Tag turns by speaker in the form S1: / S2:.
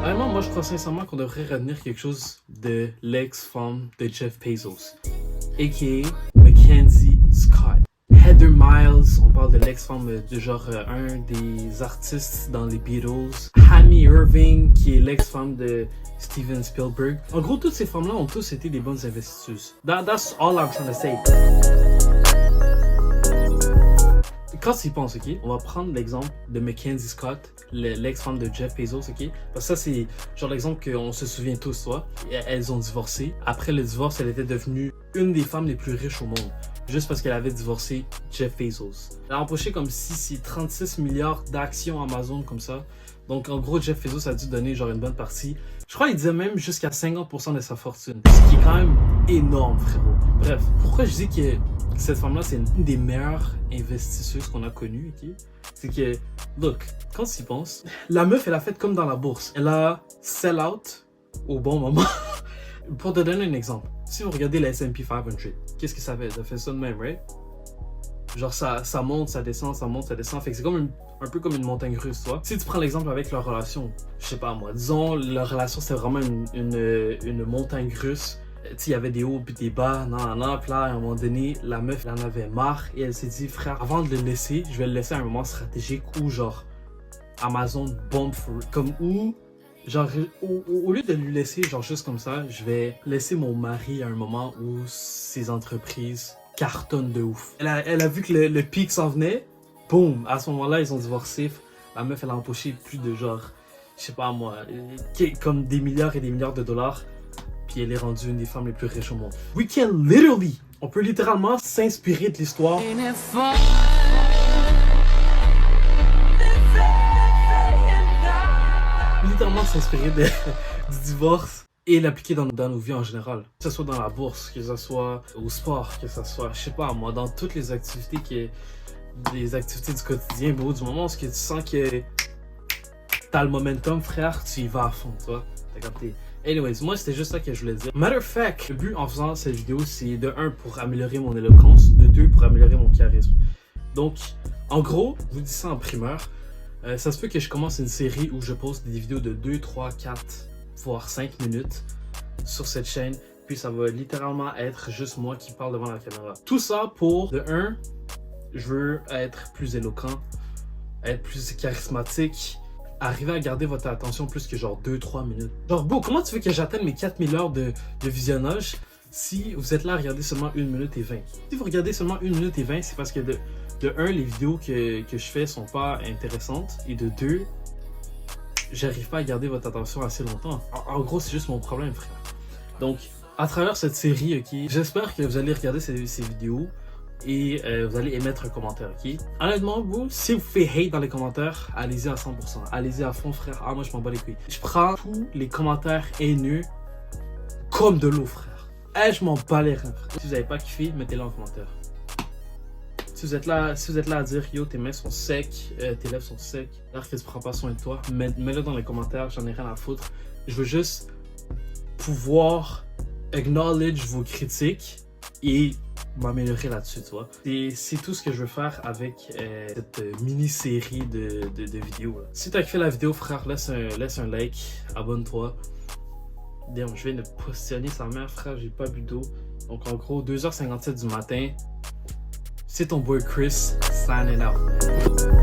S1: Vraiment, moi je crois sincèrement qu'on devrait retenir quelque chose de l'ex-femme de Jeff Bezos, a.k.a. Mackenzie Scott. Heather Miles, on parle de l'ex-femme de genre un des artistes dans les Beatles. Amy Irving, qui est l'ex-femme de Steven Spielberg. En gros, toutes ces femmes-là ont tous été des bonnes investisseuses. That's all I'm trying to say. Quand tu y penses, ok, on va prendre l'exemple de Mackenzie Scott, l'ex-femme de Jeff Bezos, ok? Parce que ça, c'est genre l'exemple qu'on se souvient tous, toi. Elles ont divorcé. Après le divorce, elle était devenue une des femmes les plus riches au monde. Juste parce qu'elle avait divorcé Jeff Bezos. Elle a empoché comme si c'est 36 milliards d'actions Amazon comme ça. Donc en gros, Jeff Bezos a dû donner genre une bonne partie. Je crois qu'il disait même jusqu'à 50% de sa fortune. Ce qui est quand même énorme, frérot. Bref, pourquoi je dis que cette femme-là, c'est une des meilleures investisseuses qu'on a connues, ok? C'est que, look, quand tu y penses, la meuf, elle a fait comme dans la bourse. Elle a sell out au bon moment. Pour te donner un exemple, si vous regardez la S&P 500, qu'est-ce que ça fait? Ça fait ça de même, right? Genre ça monte, ça descend, ça monte, ça descend. Fait que c'est comme un peu comme une montagne russe, toi. Si tu prends l'exemple avec leur relation, je sais pas moi, disons leur relation c'était vraiment une montagne russe. Tu sais, il y avait des hauts puis des bas, puis là, à un moment donné, la meuf, elle en avait marre et elle s'est dit, frère, avant de le laisser, je vais le laisser à un moment stratégique où genre Amazon bombe comme où genre au lieu de lui laisser genre juste comme ça, je vais laisser mon mari à un moment où ses entreprises cartonnent de ouf. Elle a vu que le pic s'en venait, boum, à ce moment-là, ils ont divorcé. La meuf, elle a empoché plus de genre, je sais pas moi, comme des milliards et des milliards de dollars. Puis elle est rendue une des femmes les plus riches au monde. On peut littéralement s'inspirer de l'histoire. Littéralement s'inspirer du divorce et l'appliquer dans nos vies en général. Que ce soit dans la bourse, que ce soit au sport, que ce soit, je sais pas moi, dans toutes les activités du quotidien, bro, du moment où tu sens que t'as le momentum, frère, tu y vas à fond, tu vois. T'as capté. Anyways, moi c'était juste ça que je voulais dire. Matter of fact, le but en faisant cette vidéo, c'est de 1 pour améliorer mon éloquence, de 2 pour améliorer mon charisme. Donc, en gros, je vous dis ça en primeur, ça se peut que je commence une série où je poste des vidéos de 2, 3, 4, voire 5 minutes sur cette chaîne. Puis ça va littéralement être juste moi qui parle devant la caméra. Tout ça pour, de 1, je veux être plus éloquent, être plus charismatique, arriver à garder votre attention plus que genre 2-3 minutes. Genre, bro, comment tu veux que j'atteigne mes 4000 heures de visionnage si vous êtes là à regarder seulement 1 minute et 20? Si vous regardez seulement 1 minute et 20, c'est parce que de 1, les vidéos que je fais sont pas intéressantes. Et de 2, j'arrive pas à garder votre attention assez longtemps. En gros, c'est juste mon problème, frère. Donc, à travers cette série, ok, j'espère que vous allez regarder ces vidéos. Et vous allez émettre un commentaire, ok? Honnêtement, vous, si vous faites hate dans les commentaires, allez-y à 100%. Allez-y à fond, frère. Ah, moi, je m'en bats les couilles. Je prends tous les commentaires haineux comme de l'eau, frère. Eh, je m'en bats les reins, frère. Si vous n'avez pas kiffé, mettez-le en commentaire. Si vous êtes là à dire, yo, tes mains sont secs, tes lèvres sont secs, alors que tu prends pas soin de toi, mets-le dans les commentaires, j'en ai rien à foutre. Je veux juste pouvoir acknowledge vos critiques et m'améliorer là-dessus, tu vois. C'est tout ce que je veux faire avec cette mini-série de vidéos. Là. Si t'as kiffé la vidéo, frère, laisse un like, abonne-toi. Damn, je viens de positionner sa mère, frère, j'ai pas bu d'eau. Donc en gros, 2h57 du matin, c'est ton boy Chris, signing out.